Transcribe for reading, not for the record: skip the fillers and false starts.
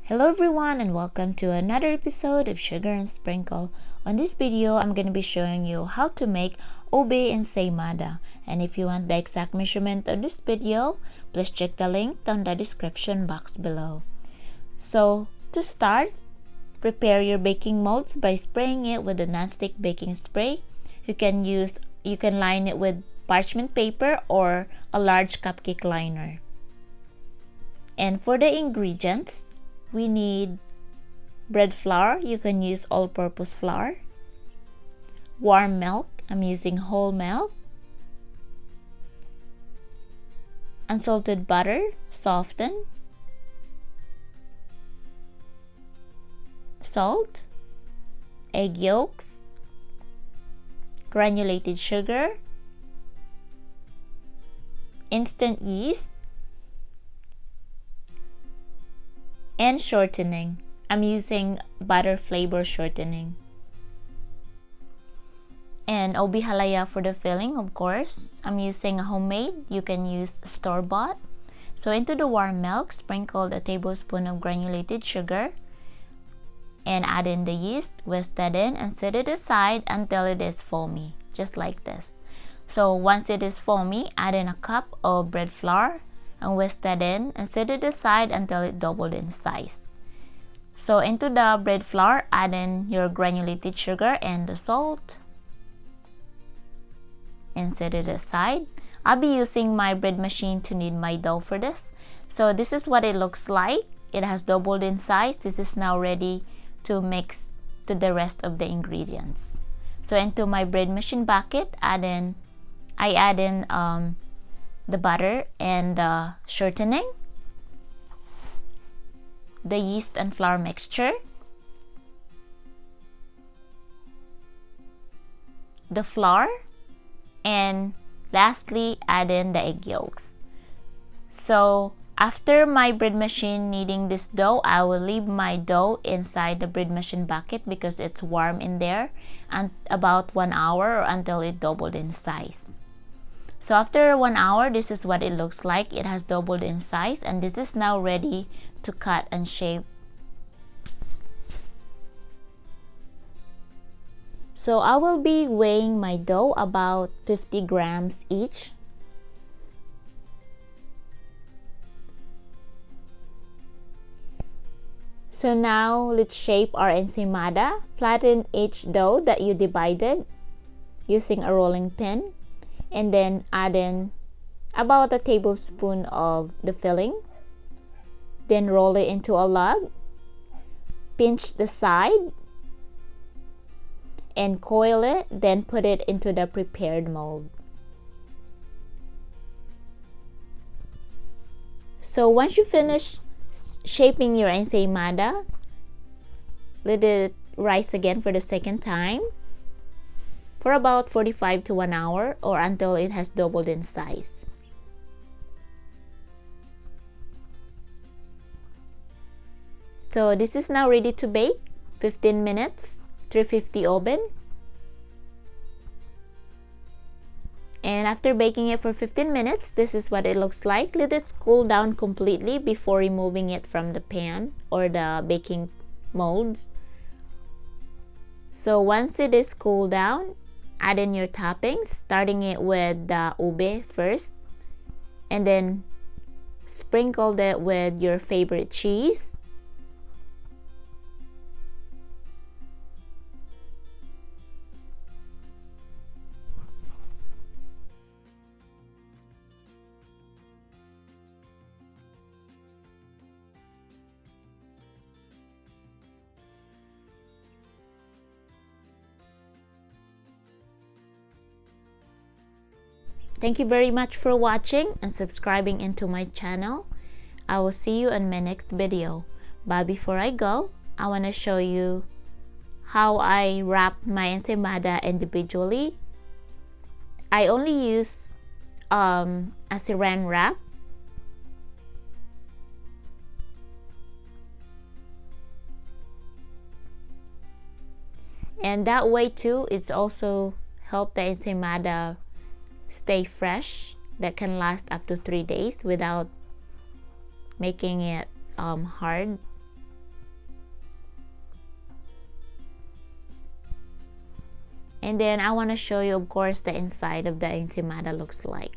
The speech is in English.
Hello everyone and welcome to another episode of Sugar and Sprinkle. On this video, I'm going to be showing you how to make ube ensaymada. And if you want the exact measurement of this video, please check the link down the description box below. So to start, prepare your baking molds by spraying it with a non-stick baking spray. You can line it with parchment paper or a large cupcake liner. And for the ingredients, we need bread flour. You can use all-purpose flour. Warm milk. I'm using whole milk. Unsalted butter, softened. Salt. Egg yolks. Granulated sugar. Instant yeast. And shortening. I'm using butter flavor shortening. And ube halaya for the filling, of course. I'm using a homemade. You can use store-bought. So into the warm milk, sprinkle a tablespoon of granulated sugar and add in the yeast, whisk that in and set it aside until it is foamy, just like this. So once it is foamy, add in a cup of bread flour and whisk that in and set it aside until it doubled in size. So into the bread flour, add in your granulated sugar and the salt and set it aside. I'll be using my bread machine to knead my dough for this. So this is what it looks like. It has doubled in size. This is now ready to mix to the rest of the ingredients. So into my bread machine bucket, I add in the butter and the shortening, the yeast and flour mixture, the flour, and lastly add in the egg yolks. So after my bread machine kneading this dough, I will leave my dough inside the bread machine bucket because it's warm in there, and about 1 hour or until it doubled in size. So after 1 hour, this is what it looks like. It has doubled in size and this is now ready to cut and shape. So I will be weighing my dough about 50 grams each. So now let's shape our ensaymada. Flatten each dough that you divided using a rolling pin. And then add in about a tablespoon of the filling. Then roll it into a log. Pinch the side and coil it, then put it into the prepared mold. So once you finish shaping your ensaymada, let it rise again for the second time for about 45 to 1 hour or until it has doubled in size. So this is now ready to bake. 15 minutes, 350 oven. And after baking it for 15 minutes, this is what it looks like. Let it cool down completely before removing it from the pan or the baking molds. So once it is cooled down, add in your toppings, starting it with the ube first, and then sprinkle it with your favorite cheese. Thank you very much for watching and subscribing into my channel. I will see you in my next video. But before I go, I want to show you how I wrap my ensaymada individually. I only use a saran wrap. And that way too, it's also help the ensaymada stay fresh, that can last up to 3 days without making it hard. And then I want to show you, of course, the inside of the ensaymada looks like.